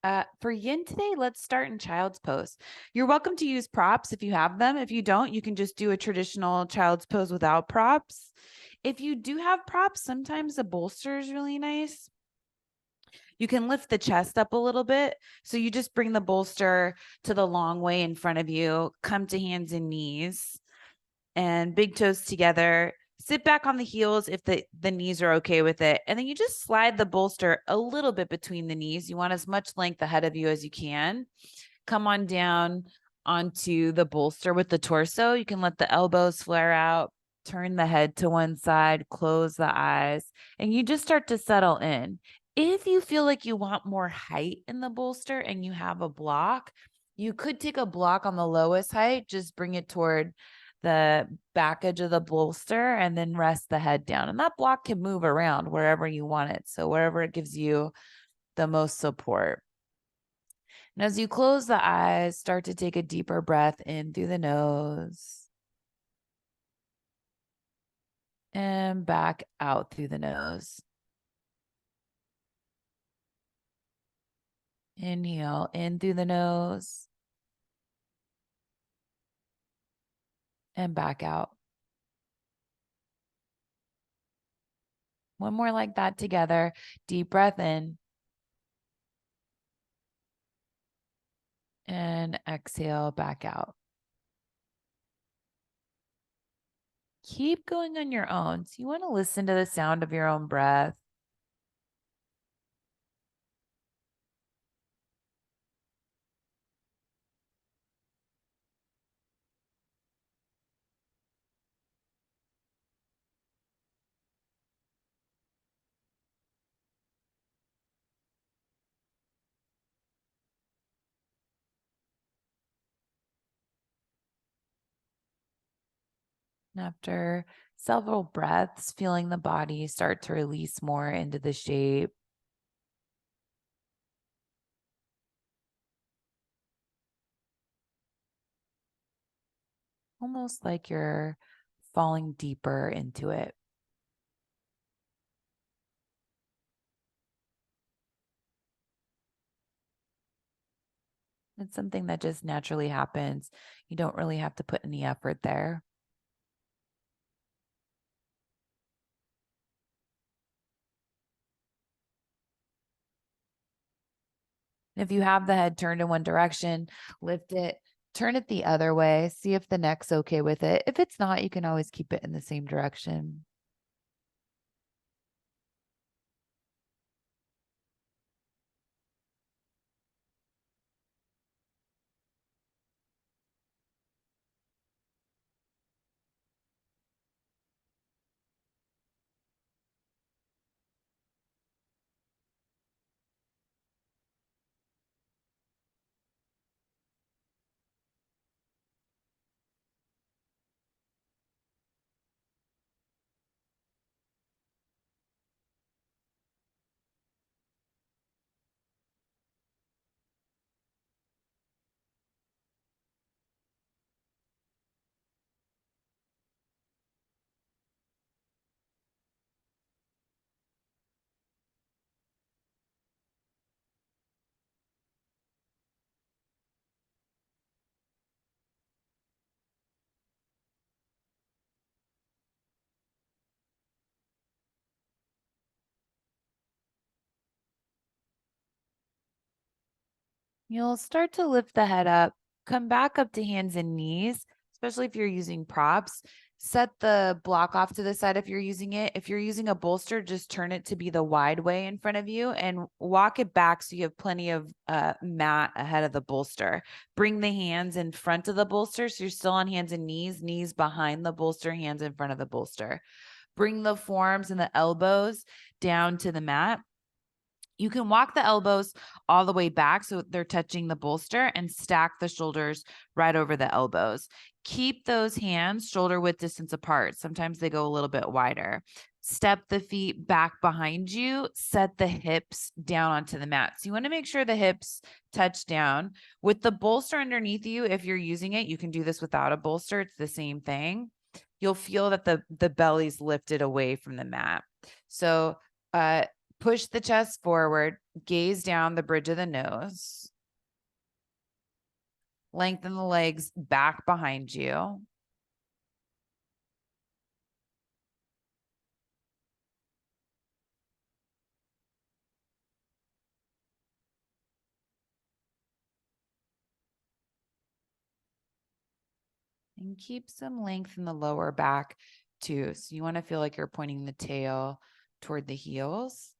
For yin today, let's start in child's pose. You're welcome to use props if you have them. If you don't, you can just do a traditional child's pose without props. If you do have props, sometimes a bolster is really nice. You can lift the chest up a little bit. So you just bring the bolster to the long way in front of you, come to hands and knees and big toes together. Sit back on the heels if the knees are okay with it. And then you just slide the bolster a little bit between the knees. You want as much length ahead of you as you can. Come on down onto the bolster with the torso. You can let the elbows flare out, turn the head to one side, close the eyes, and you just start to settle in. If you feel like you want more height in the bolster and you have a block, you could take a block on the lowest height, just bring it toward the back edge of the bolster and then rest the head down. And that block can move around wherever you want it. So wherever it gives you the most support. And as you close the eyes, start to take a deeper breath in through the nose and back out through the nose. Inhale in through the nose and back out. One more like that together. Deep breath in and exhale back out. Keep going on your own. So you want to listen to the sound of your own breath. And after several breaths, feeling the body start to release more into the shape. Almost like you're falling deeper into it. It's something that just naturally happens. You don't really have to put any effort there. If you have the head turned in one direction, lift it, turn it the other way, see if the neck's okay with it. If it's not, you can always keep it in the same direction. You'll start to lift the head up, come back up to hands and knees, especially if you're using props. Set the block off to the side if you're using it. If you're using a bolster, just turn it to be the wide way in front of you and walk it back so you have plenty of mat ahead of the bolster. Bring the hands in front of the bolster so you're still on hands and knees, knees behind the bolster, hands in front of the bolster. Bring the forearms and the elbows down to the mat. You can walk the elbows all the way back so they're touching the bolster and stack the shoulders right over the elbows. Keep those hands shoulder width distance apart. Sometimes they go a little bit wider. Step the feet back behind you. Set the hips down onto the mat. So you want to make sure the hips touch down. With the bolster underneath you, if you're using it, you can do this without a bolster. It's the same thing. You'll feel that the belly's lifted away from the mat. So Push the chest forward, gaze down the bridge of the nose, lengthen the legs back behind you. And keep some length in the lower back too. So you want to feel like you're pointing the tail toward the heels.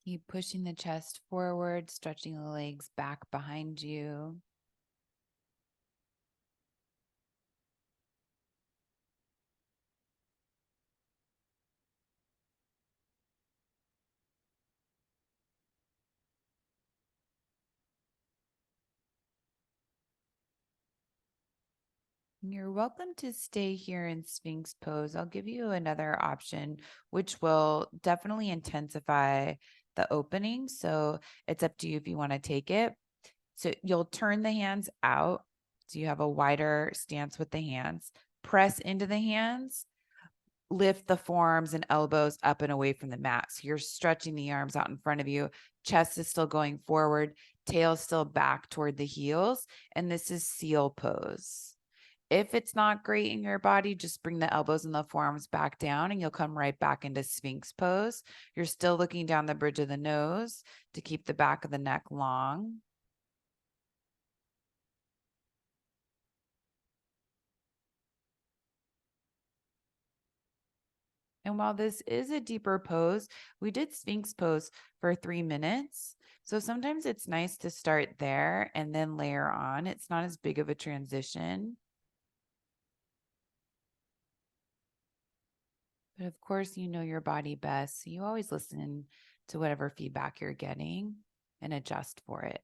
Keep pushing the chest forward, stretching the legs back behind you. You're welcome to stay here in Sphinx pose. I'll give you another option, which will definitely intensify the opening. So it's up to you if you want to take it. So you'll turn the hands out. So you have a wider stance with the hands. Press into the hands, lift the forearms and elbows up and away from the mat. So you're stretching the arms out in front of you. Chest is still going forward, tail still back toward the heels. And this is seal pose. If it's not great in your body, just bring the elbows and the forearms back down and you'll come right back into Sphinx pose. You're still looking down the bridge of the nose to keep the back of the neck long. And while this is a deeper pose, we did Sphinx pose for 3 minutes. So sometimes it's nice to start there and then layer on. It's not as big of a transition. But of course, you know your body best. So you always listen to whatever feedback you're getting and adjust for it.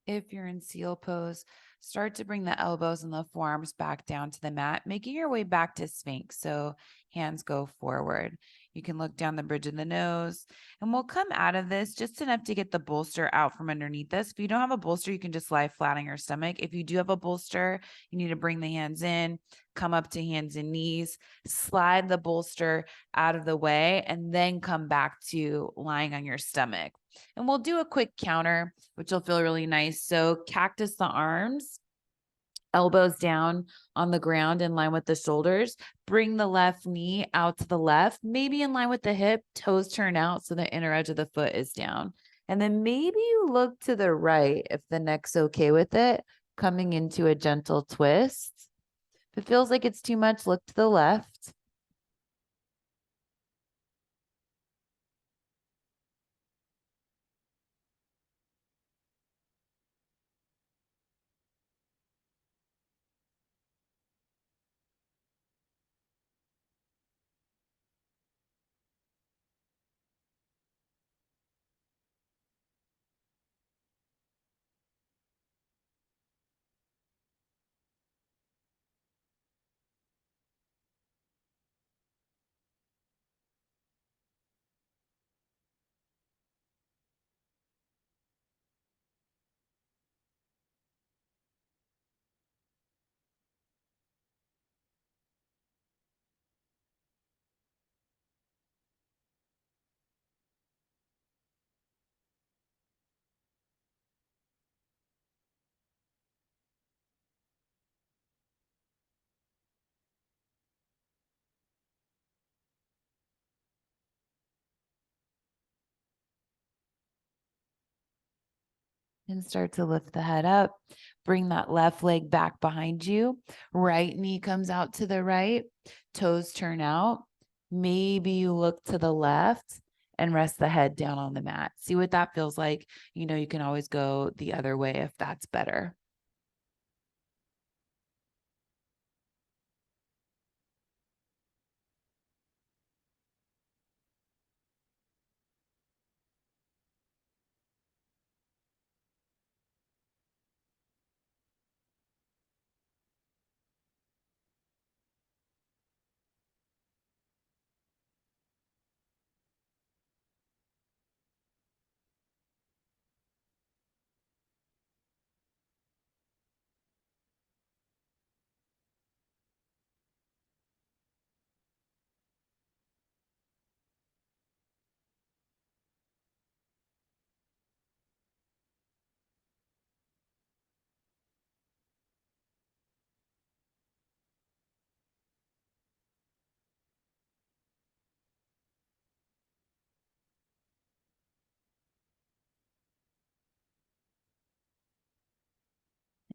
If you're in seal pose, start to bring the elbows and the forearms back down to the mat, making your way back to Sphinx. So hands go forward. You can look down the bridge of the nose, and we'll come out of this just enough to get the bolster out from underneath us. If you don't have a bolster, you can just lie flat on your stomach. If you do have a bolster, you need to bring the hands in, come up to hands and knees, slide the bolster out of the way, and then come back to lying on your stomach. And we'll do a quick counter, which will feel really nice. So cactus the arms, elbows down on the ground in line with the shoulders. Bring the left knee out to the left, maybe in line with the hip, toes turn out so the inner edge of the foot is down. And then maybe you look to the right if the neck's okay with it, coming into a gentle twist. If it feels like it's too much, look to the left. And start to lift the head up. Bring that left leg back behind you. Right knee comes out to the right. Toes turn out. Maybe you look to the left and rest the head down on the mat. See what that feels like. You know, you can always go the other way if that's better.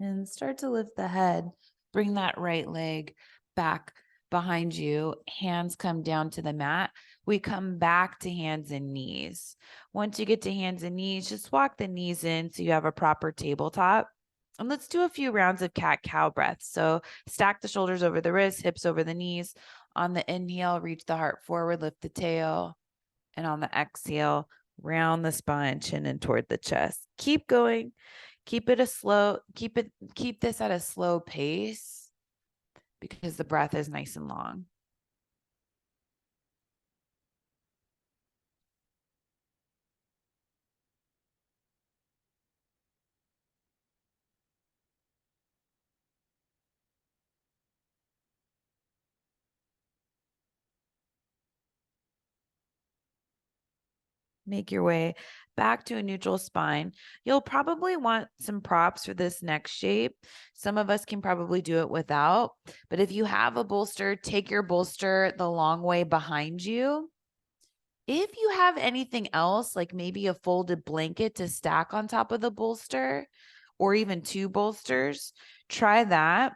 And start to lift the head. Bring that right leg back behind you. Hands come down to the mat. We come back to hands and knees. Once you get to hands and knees, just walk the knees in so you have a proper tabletop. And let's do a few rounds of cat cow breaths. So stack the shoulders over the wrists, hips over the knees. On the inhale, reach the heart forward, lift the tail. And on the exhale, round the spine, chin in toward the chest. Keep going. Keep this at a slow pace because the breath is nice and long. Make your way back to a neutral spine. You'll probably want some props for this next shape. Some of us can probably do it without, but if you have a bolster, take your bolster the long way behind you. If you have anything else, like maybe a folded blanket to stack on top of the bolster, or even two bolsters, try that.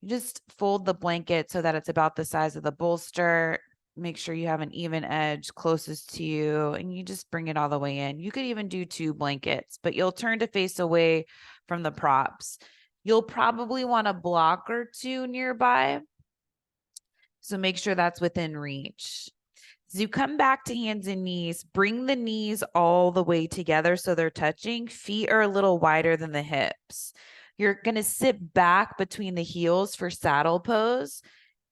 You just fold the blanket so that it's about the size of the bolster. Make sure you have an even edge closest to you, and you just bring it all the way in. You could even do two blankets, but you'll turn to face away from the props. You'll probably want a block or two nearby. So make sure that's within reach. As you come back to hands and knees, bring the knees all the way together so they're touching. Feet are a little wider than the hips. You're going to sit back between the heels for saddle pose.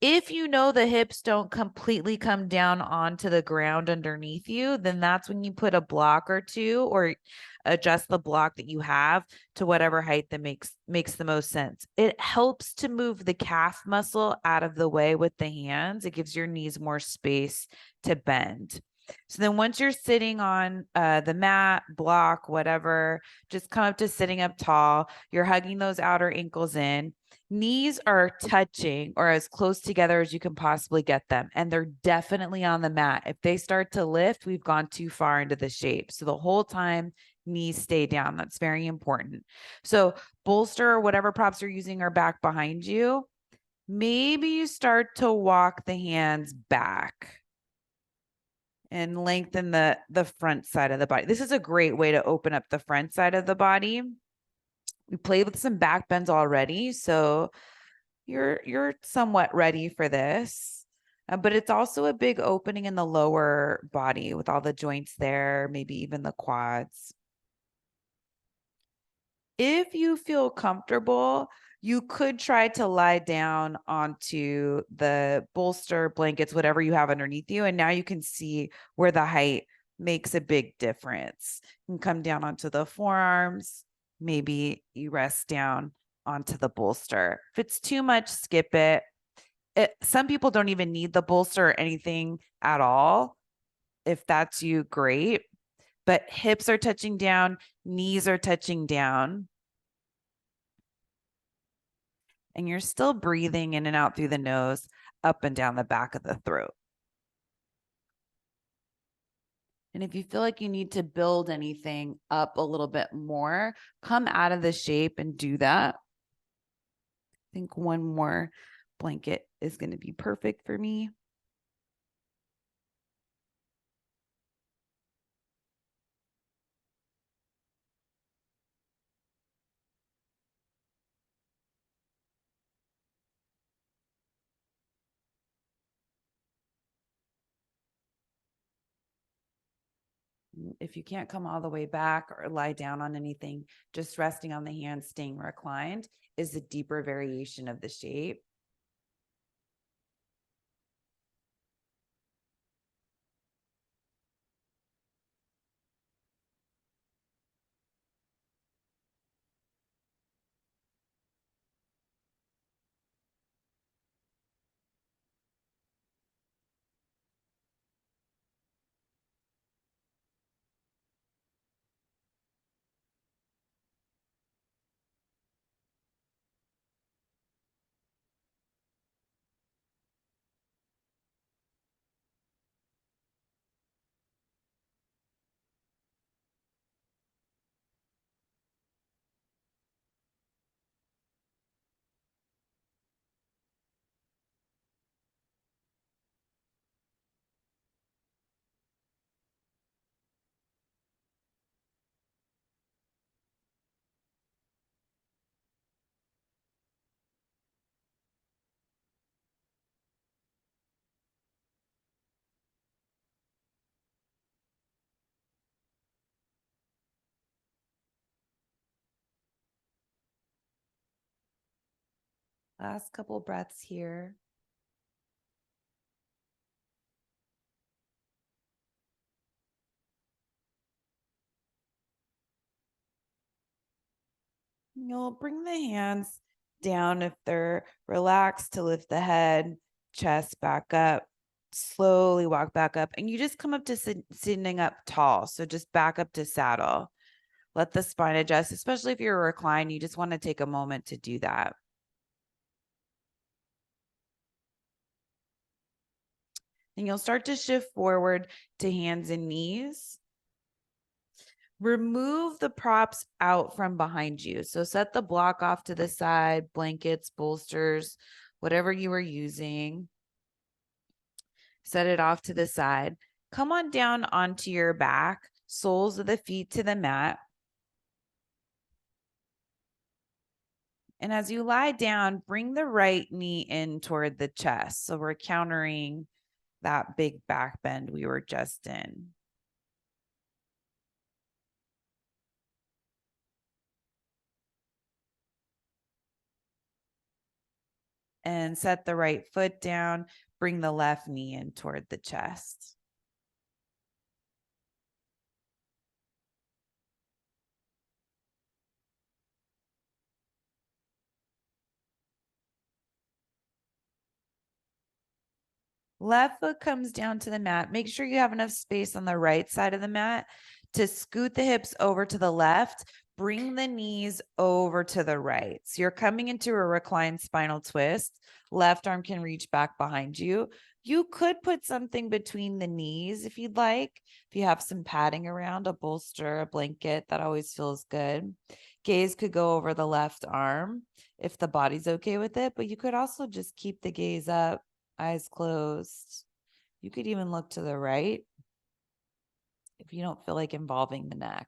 If you know the hips don't completely come down onto the ground underneath you, then that's when you put a block or two or adjust the block that you have to whatever height that makes the most sense. It helps to move the calf muscle out of the way with the hands. It gives your knees more space to bend. So then once you're sitting on the mat, block, whatever, just come up to sitting up tall. You're hugging those outer ankles in. Knees are touching or as close together as you can possibly get them. And they're definitely on the mat. If they start to lift, we've gone too far into the shape. So the whole time, knees stay down. That's very important. So bolster or whatever props you're using are back behind you. Maybe you start to walk the hands back and lengthen the front side of the body. This is a great way to open up the front side of the body. We played with some back bends already, so you're somewhat ready for this. But it's also a big opening in the lower body with all the joints there, maybe even the quads. If you feel comfortable, you could try to lie down onto the bolster, blankets, whatever you have underneath you. And now you can see where the height makes a big difference. You can come down onto the forearms. Maybe you rest down onto the bolster. If it's too much, skip it. Some people don't even need the bolster or anything at all. If that's you, great. But hips are touching down, knees are touching down. And you're still breathing in and out through the nose, up and down the back of the throat. And if you feel like you need to build anything up a little bit more, come out of the shape and do that. I think one more blanket is going to be perfect for me. If you can't come all the way back or lie down on anything, just resting on the hands, staying reclined is a deeper variation of the shape. Last couple breaths here. You'll bring the hands down if they're relaxed to lift the head, chest back up, slowly walk back up. And you just come up to sitting up tall. So just back up to saddle. Let the spine adjust, especially if you're reclined. You just want to take a moment to do that. And you'll start to shift forward to hands and knees. Remove the props out from behind you. So set the block off to the side, blankets, bolsters, whatever you were using. Set it off to the side. Come on down onto your back, soles of the feet to the mat. And as you lie down, bring the right knee in toward the chest. So we're countering that big back bend we were just in. And set the right foot down. Bring the left knee in toward the chest. Left foot comes down to the mat. Make sure you have enough space on the right side of the mat to scoot the hips over to the left. Bring the knees over to the right. So you're coming into a reclined spinal twist. Left arm can reach back behind you. You could put something between the knees if you'd like. If you have some padding around, a bolster, a blanket, that always feels good. Gaze could go over the left arm if the body's okay with it, but you could also just keep the gaze up, eyes closed. You could even look to the right if you don't feel like involving the neck.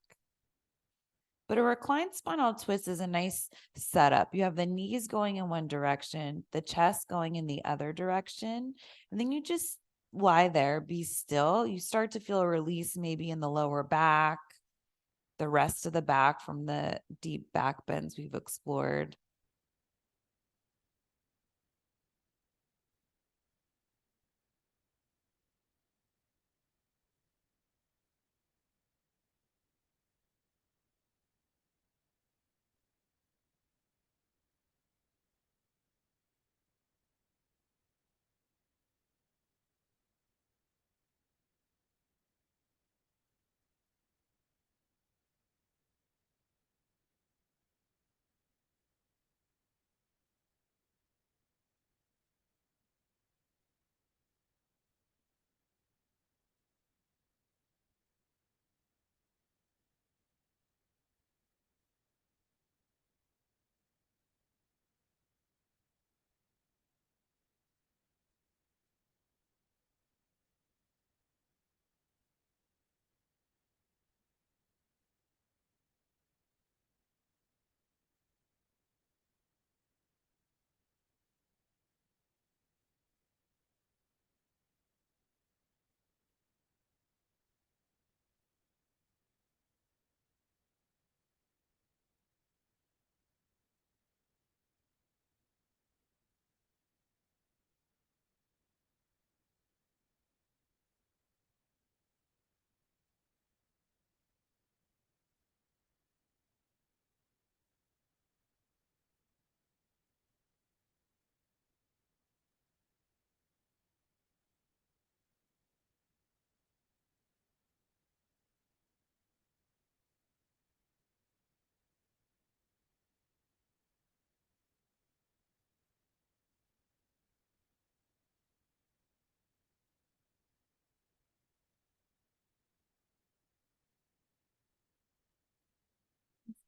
But a reclined spinal twist is a nice setup. You have the knees going in one direction, the chest going in the other direction, and then you just lie there, be still. You start to feel a release maybe in the lower back, the rest of the back from the deep back bends we've explored.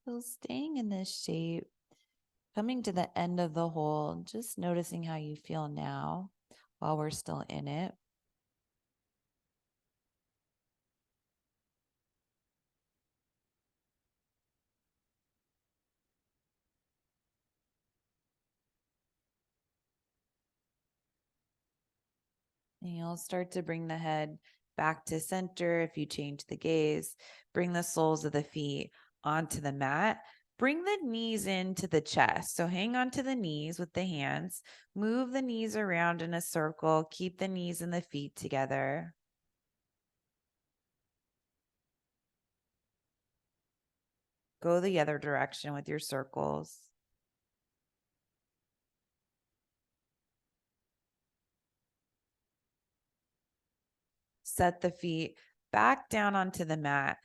So staying in this shape, coming to the end of the hole, just noticing how you feel now while we're still in it. And you'll start to bring the head back to center if you change the gaze. Bring the soles of the feet onto the mat. Bring the knees into the chest. So hang on to the knees with the hands. Move the knees around in a circle. Keep the knees and the feet together. Go the other direction with your circles. Set the feet back down onto the mat.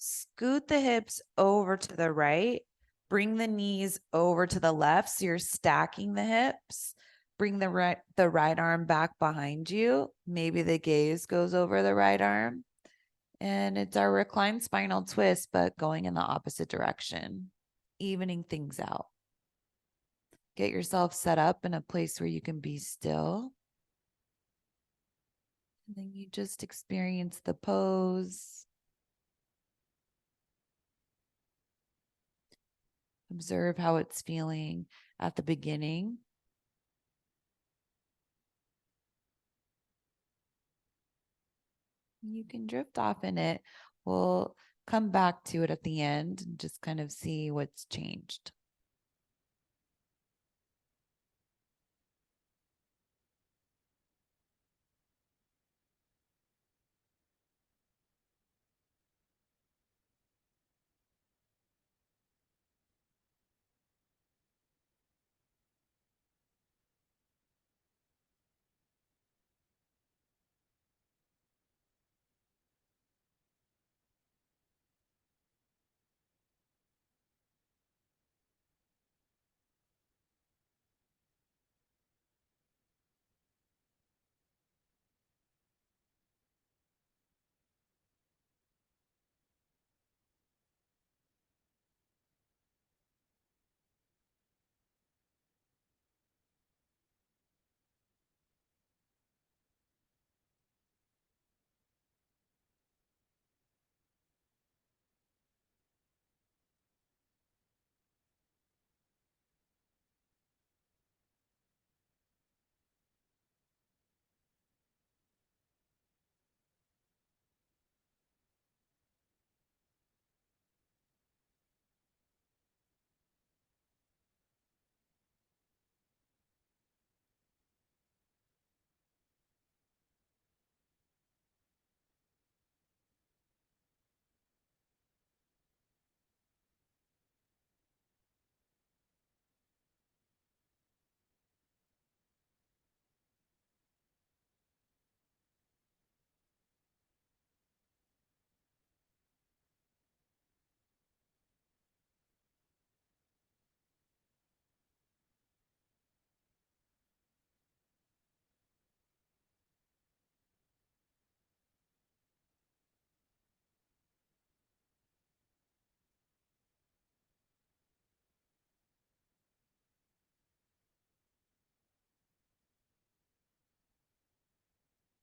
Scoot the hips over to the right. Bring the knees over to the left. So you're stacking the hips. Bring the right arm back behind you. Maybe the gaze goes over the right arm. And it's our reclined spinal twist, but going in the opposite direction, evening things out. Get yourself set up in a place where you can be still. And then you just experience the pose. Observe how it's feeling at the beginning. You can drift off in it. We'll come back to it at the end and just kind of see what's changed.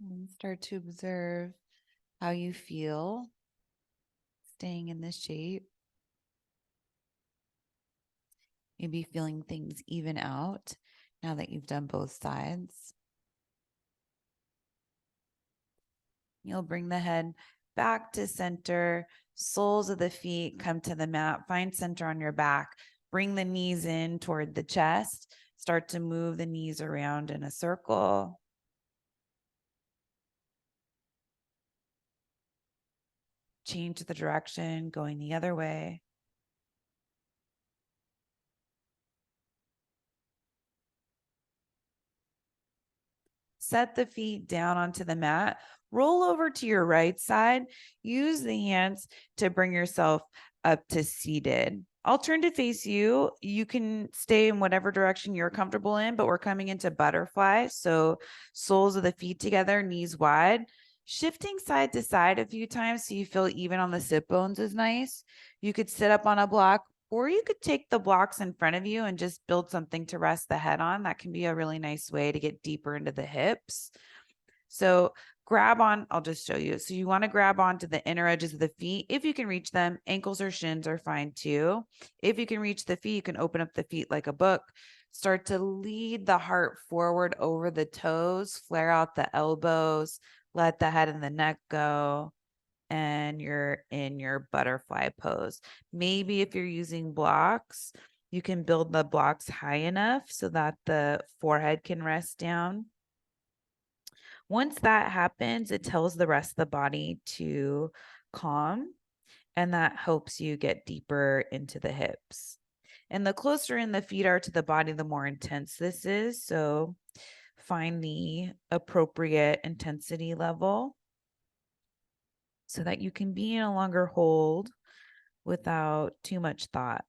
And start to observe how you feel staying in this shape. Maybe feeling things even out now that you've done both sides. You'll bring the head back to center, soles of the feet come to the mat, find center on your back, bring the knees in toward the chest, start to move the knees around in a circle. Change the direction, going the other way. Set the feet down onto the mat. Roll over to your right side. Use the hands to bring yourself up to seated. I'll turn to face you. You can stay in whatever direction you're comfortable in, but we're coming into butterfly. So soles of the feet together, knees wide. Shifting side to side a few times so you feel even on the sit bones is nice. You could sit up on a block, or you could take the blocks in front of you and just build something to rest the head on. That can be a really nice way to get deeper into the hips. So grab on, I'll just show you. So you want to grab onto the inner edges of the feet. If you can reach them, ankles or shins are fine too. If you can reach the feet, you can open up the feet like a book. Start to lead the heart forward over the toes, flare out the elbows, let the head and the neck go, and you're in your butterfly pose. Maybe if you're using blocks, you can build the blocks high enough so that the forehead can rest down. Once that happens, it tells the rest of the body to calm, and that helps you get deeper into the hips. And the closer in the feet are to the body, the more intense this is. So find the appropriate intensity level so that you can be in a longer hold without too much thought.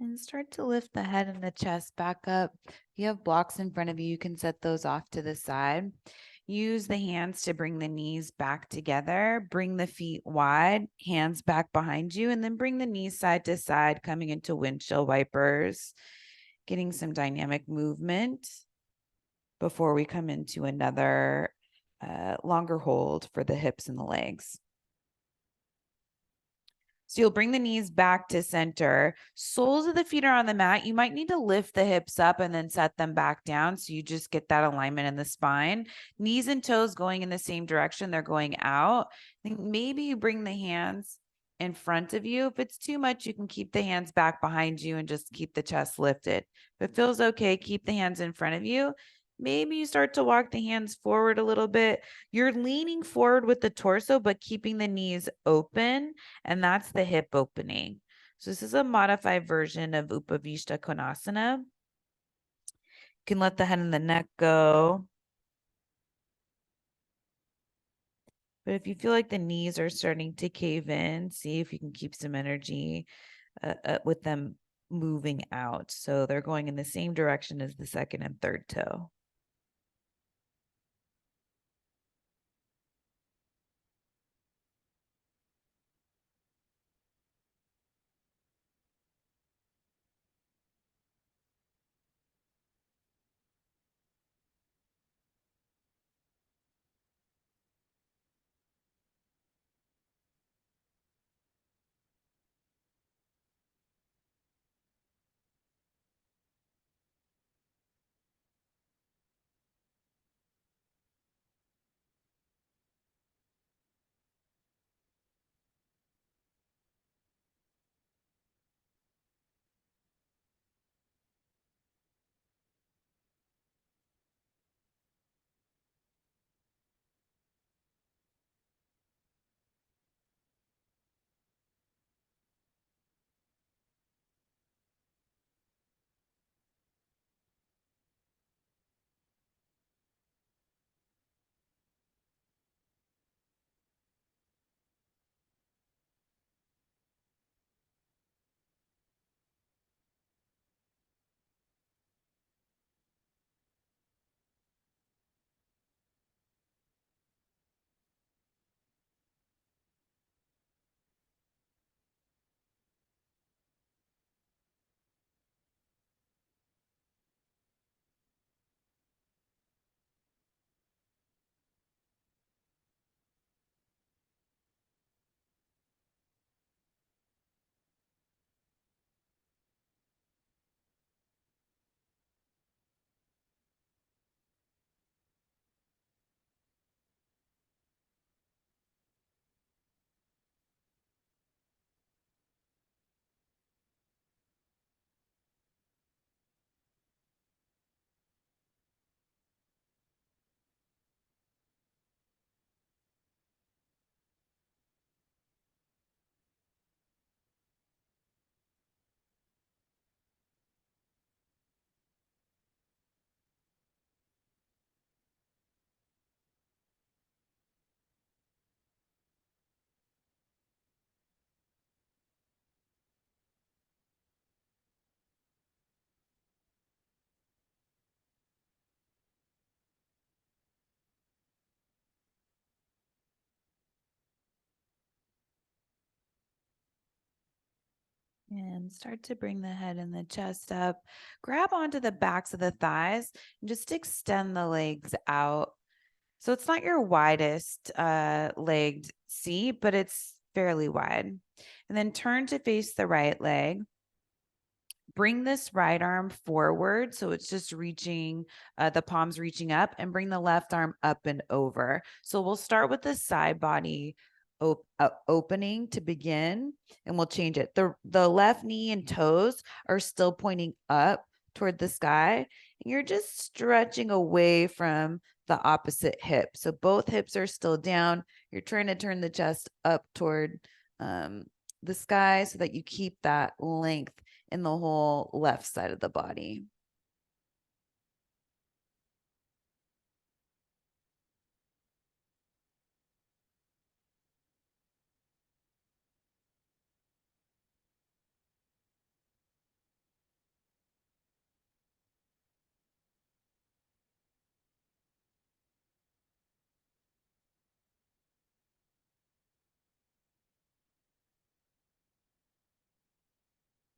And start to lift the head and the chest back up. If you have blocks in front of you, you can set those off to the side. Use the hands to bring the knees back together. Bring the feet wide, hands back behind you, and then bring the knees side to side, coming into windshield wipers, getting some dynamic movement before we come into another longer hold for the hips and the legs. So you'll bring the knees back to center. Soles of the feet are on the mat. You might need to lift the hips up and then set them back down. So you just get that alignment in the spine. Knees and toes going in the same direction. They're going out. I think maybe you bring the hands in front of you. If it's too much, you can keep the hands back behind you and just keep the chest lifted. If it feels okay, keep the hands in front of you. Maybe you start to walk the hands forward a little bit. You're leaning forward with the torso, but keeping the knees open, and that's the hip opening. So this is a modified version of Upavishta Konasana. You can let the head and the neck go. But if you feel like the knees are starting to cave in, see if you can keep some energy with them moving out. So they're going in the same direction as the second and third toe. And start to bring the head and the chest up. Grab onto the backs of the thighs and just extend the legs out. So it's not your widest legged seat, but it's fairly wide. And then turn to face the right leg. Bring this right arm forward. So it's just reaching, the palms reaching up, and bring the left arm up and over. So we'll start with the side body opening to begin, and we'll change it. The left knee and toes are still pointing up toward the sky. And you're just stretching away from the opposite hip. So both hips are still down. You're trying to turn the chest up toward the sky so that you keep that length in the whole left side of the body.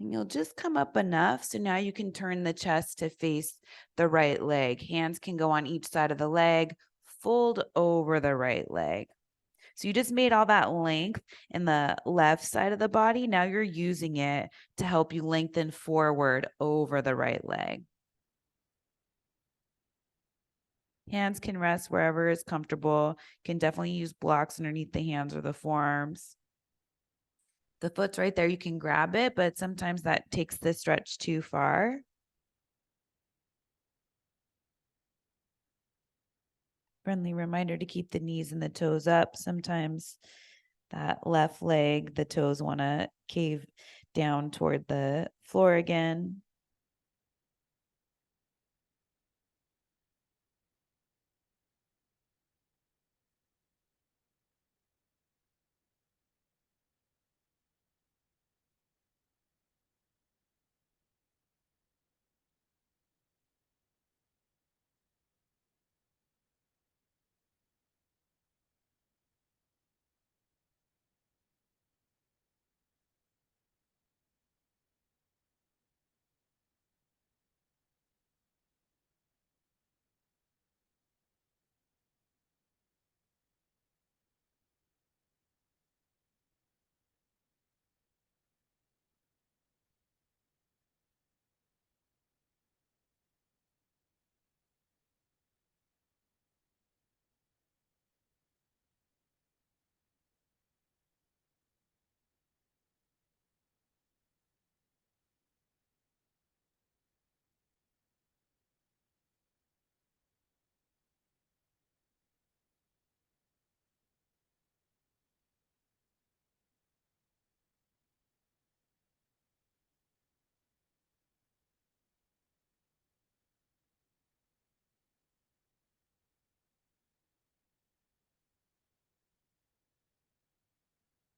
And you'll just come up enough. So now you can turn the chest to face the right leg. Hands can go on each side of the leg, fold over the right leg. So you just made all that length in the left side of the body. Now you're using it to help you lengthen forward over the right leg. Hands can rest wherever is comfortable. You can definitely use blocks underneath the hands or the forearms. The foot's right there. You can grab it, but sometimes that takes the stretch too far. Friendly reminder to keep the knees and the toes up. Sometimes that left leg, the toes want to cave down toward the floor again.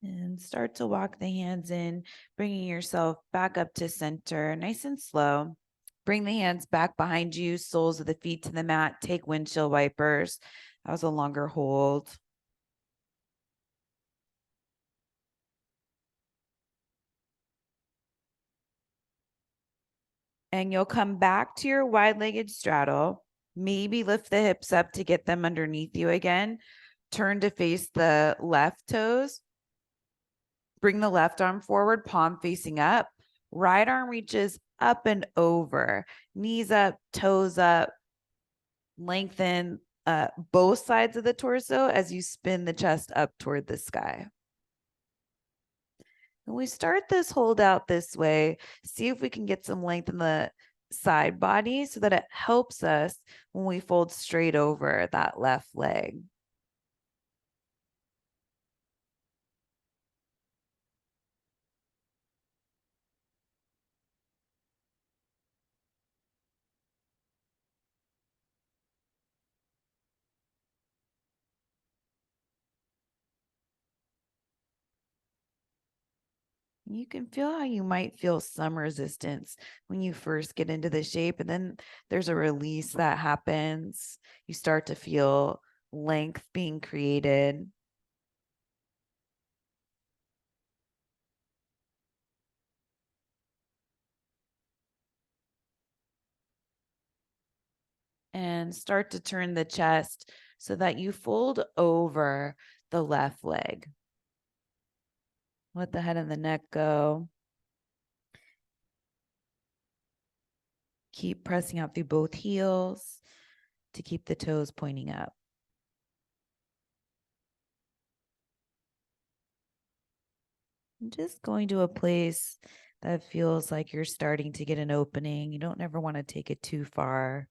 And start to walk the hands in, bringing yourself back up to center, nice and slow. Bring the hands back behind you, soles of the feet to the mat. Take windshield wipers. That was a longer hold. And you'll come back to your wide-legged straddle. Maybe lift the hips up to get them underneath you again. Turn to face the left toes. Bring the left arm forward, palm facing up. Right arm reaches up and over. Knees up, toes up. Lengthen both sides of the torso as you spin the chest up toward the sky. When we start this hold out this way, see if we can get some length in the side body so that it helps us when we fold straight over that left leg. You can feel how you might feel some resistance when you first get into the shape, and then there's a release that happens. You start to feel length being created. And start to turn the chest so that you fold over the left leg. Let the head and the neck go. Keep pressing out through both heels to keep the toes pointing up. And just going to a place that feels like you're starting to get an opening. You don't ever want to take it too far.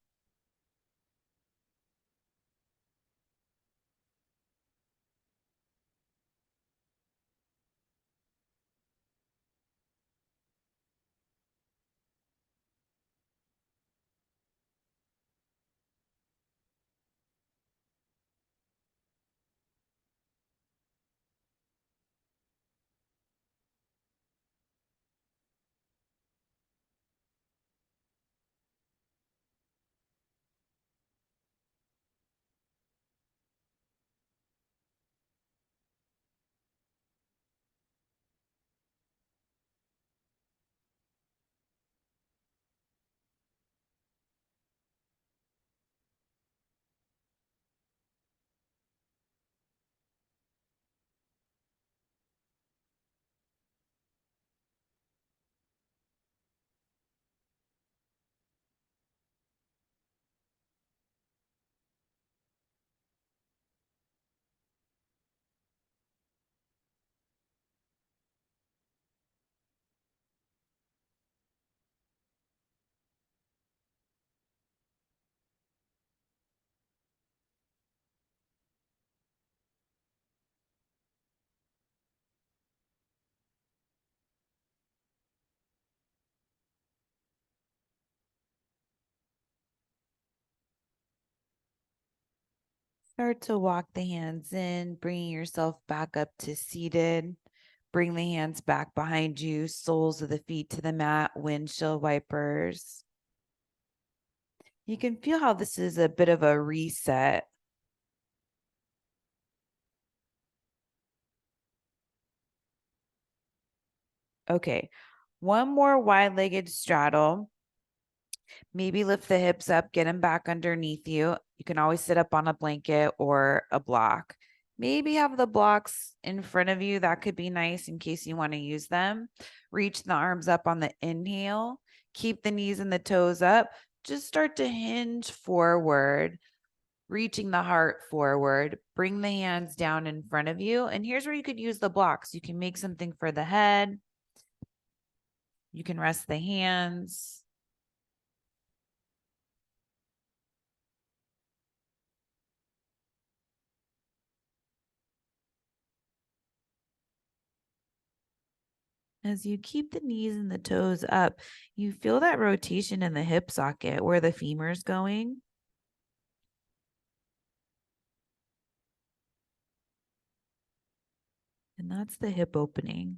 Start to walk the hands in, bringing yourself back up to seated. Bring the hands back behind you, soles of the feet to the mat, windshield wipers. You can feel how this is a bit of a reset. Okay, one more wide-legged straddle. Maybe lift the hips up, get them back underneath you. You can always sit up on a blanket or a block. Maybe have the blocks in front of you. That could be nice in case you want to use them. Reach the arms up on the inhale. Keep the knees and the toes up. Just start to hinge forward, reaching the heart forward. Bring the hands down in front of you. And here's where you could use the blocks. You can make something for the head. You can rest the hands. As you keep the knees and the toes up, you feel that rotation in the hip socket where the femur's going. And that's the hip opening.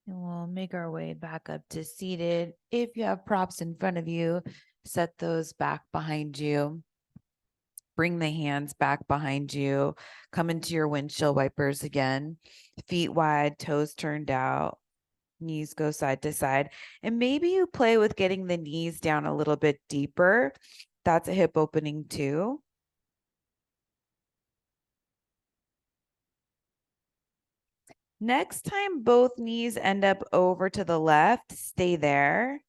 And we'll make our way back up to seated. If you have props in front of you, set those back behind you. Bring the hands back behind you. Come into your windshield wipers again. Feet wide, toes turned out. Knees go side to side. And maybe you play with getting the knees down a little bit deeper. That's a hip opening too. Next time both knees end up over to the left, stay there.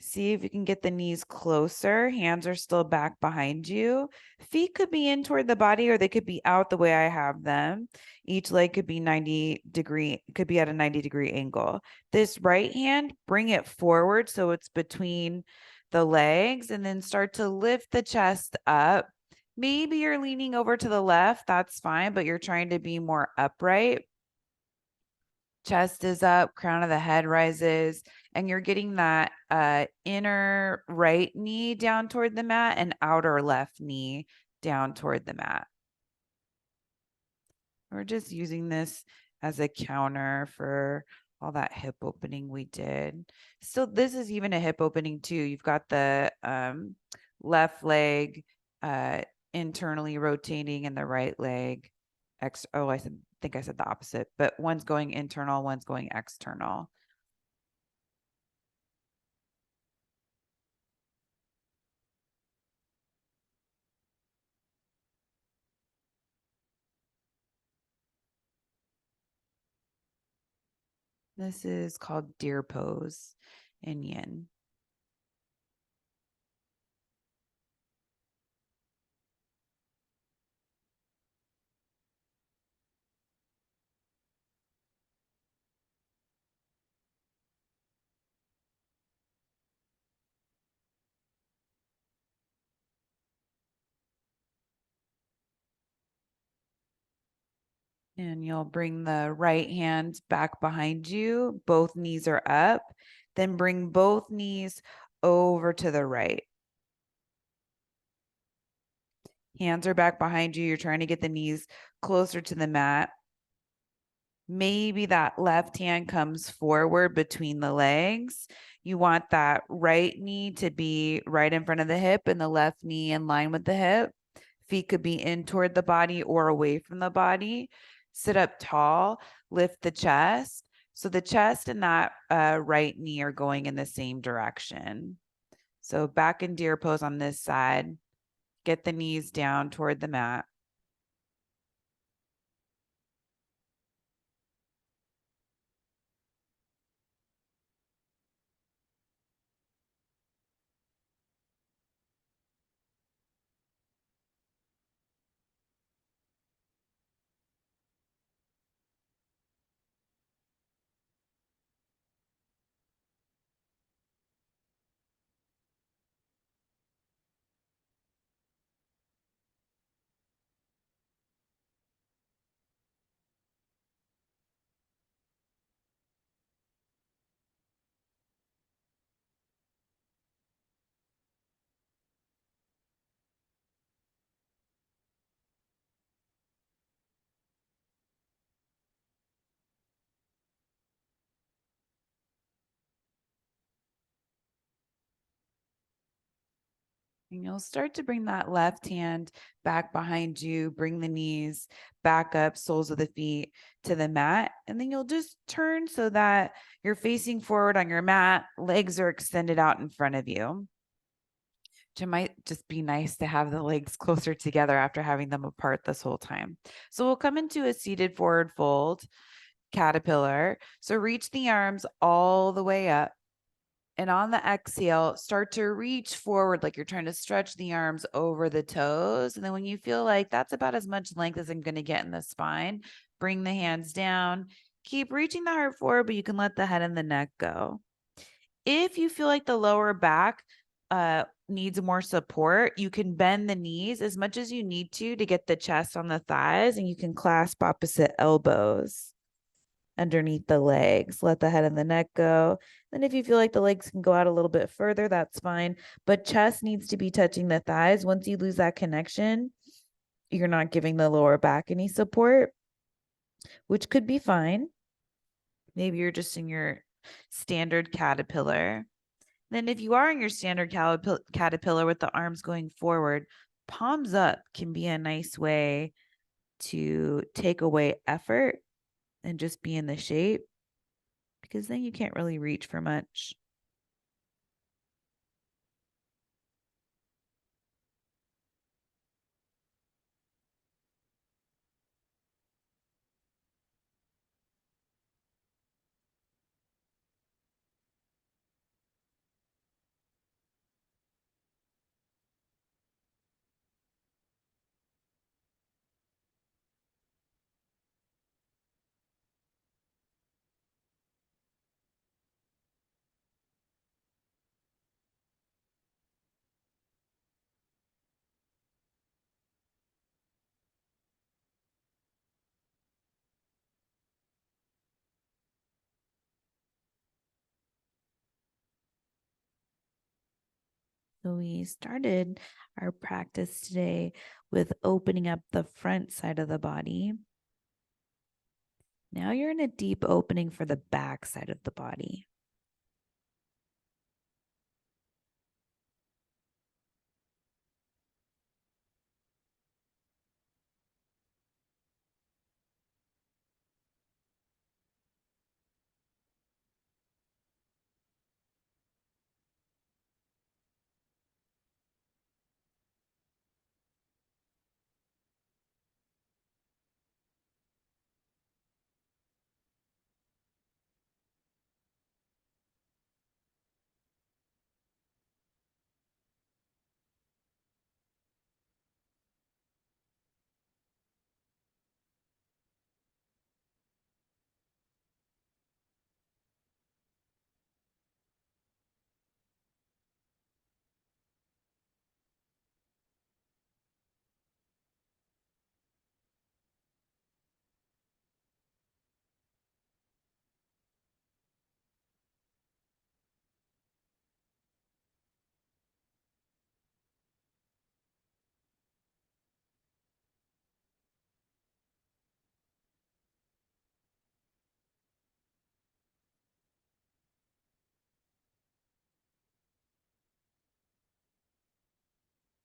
See if you can get the knees closer. Hands are still back behind you. Feet could be in toward the body or they could be out the way I have them. Each leg could be 90-degree, could be at a 90-degree angle. This right hand, bring it forward so it's between the legs and then start to lift the chest up. Maybe you're leaning over to the left, that's fine, but you're trying to be more upright. Chest is up, crown of the head rises, and you're getting that inner right knee down toward the mat and outer left knee down toward the mat. We're just using this as a counter for all that hip opening we did. So this is even a hip opening too. You've got the left leg internally rotating and the right leg think I said the opposite, but one's going internal, one's going external. This is called deer pose in yin. And you'll bring the right hand back behind you. Both knees are up. Then bring both knees over to the right. Hands are back behind you. You're trying to get the knees closer to the mat. Maybe that left hand comes forward between the legs. You want that right knee to be right in front of the hip and the left knee in line with the hip. Feet could be in toward the body or away from the body. Sit up tall, lift the chest. So the chest and that right knee are going in the same direction. So back in deer pose on this side. Get the knees down toward the mat. And you'll start to bring that left hand back behind you, bring the knees back up, soles of the feet to the mat. And then you'll just turn so that you're facing forward on your mat, legs are extended out in front of you. It might just be nice to have the legs closer together after having them apart this whole time. So we'll come into a seated forward fold, caterpillar. So reach the arms all the way up. And on the exhale, start to reach forward like you're trying to stretch the arms over the toes. And then when you feel like that's about as much length as I'm going to get in the spine, bring the hands down. Keep reaching the heart forward, but you can let the head and the neck go. If you feel like the lower back needs more support, you can bend the knees as much as you need to get the chest on the thighs, and you can clasp opposite elbows underneath the legs. Let the head and the neck go. Then if you feel like the legs can go out a little bit further, that's fine. But chest needs to be touching the thighs. Once you lose that connection, you're not giving the lower back any support, which could be fine. Maybe you're just in your standard caterpillar. Then if you are in your standard caterpillar with the arms going forward, palms up can be a nice way to take away effort and just be in the shape, because then you can't really reach for much. So we started our practice today with opening up the front side of the body. Now you're in a deep opening for the back side of the body.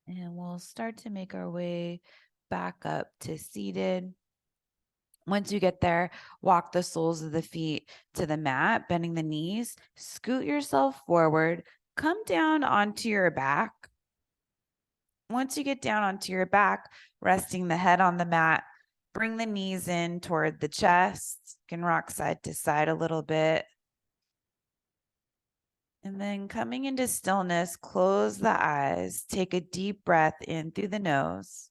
And we'll start to make our way back up to seated. Once you get there, walk the soles of the feet to the mat, bending the knees, scoot yourself forward, come down onto your back. Once you get down onto your back, resting the head on the mat, bring the knees in toward the chest. You can rock side to side a little bit. And then coming into stillness, close the eyes, take a deep breath in through the nose.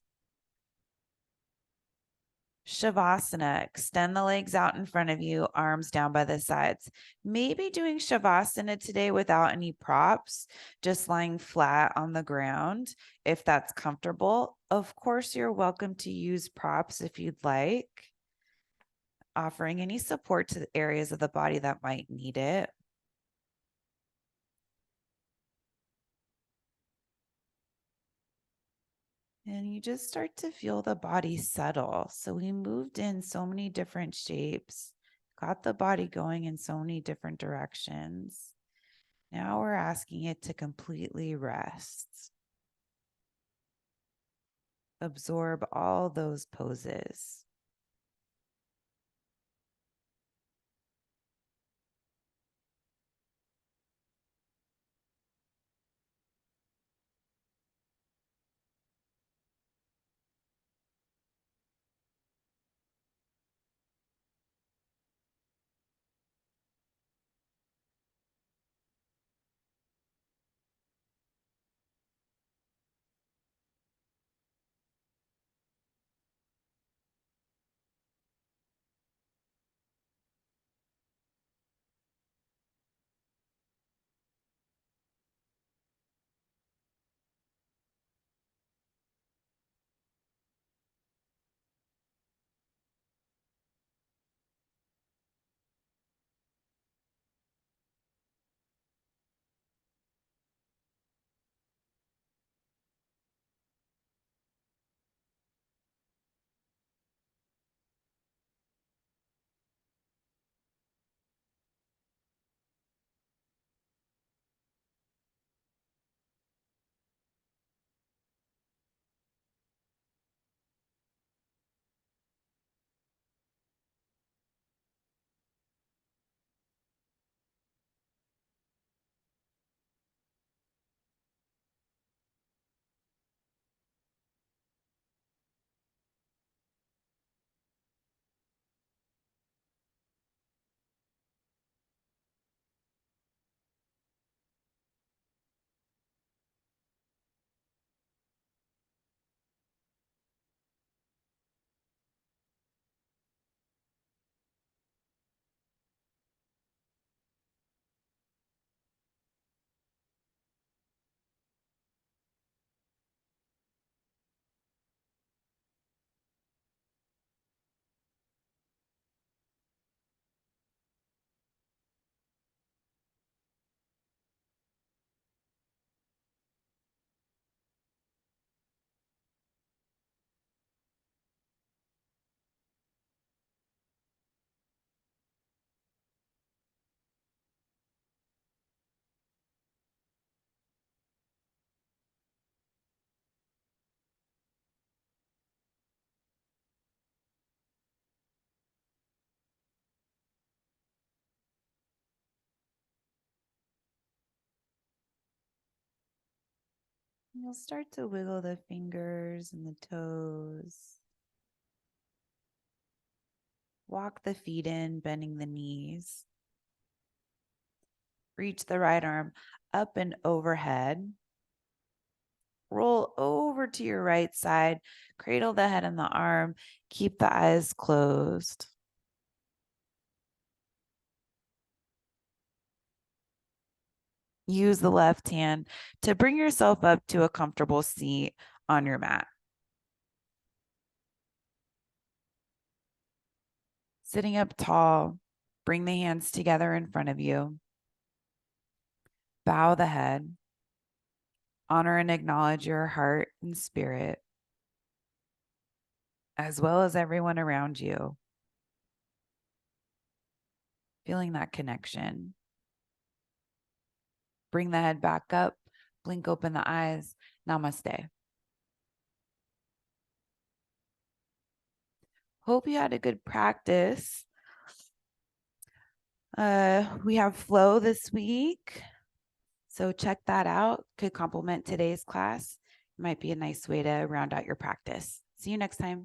Shavasana, extend the legs out in front of you, arms down by the sides. Maybe doing Shavasana today without any props, just lying flat on the ground if that's comfortable. Of course, you're welcome to use props if you'd like, offering any support to the areas of the body that might need it. And you just start to feel the body settle. So we moved in so many different shapes, got the body going in so many different directions. Now we're asking it to completely rest. Absorb all those poses. You'll start to wiggle the fingers and the toes. Walk the feet in, bending the knees. Reach the right arm up and overhead. Roll over to your right side. Cradle the head and the arm. Keep the eyes closed. Use the left hand to bring yourself up to a comfortable seat on your mat. Sitting up tall, bring the hands together in front of you. Bow the head. Honor and acknowledge your heart and spirit, as well as everyone around you. Feeling that connection. Bring the head back up. Blink open the eyes. Namaste. Hope you had a good practice. We have flow this week, so check that out. Could complement today's class. Might be a nice way to round out your practice. See you next time.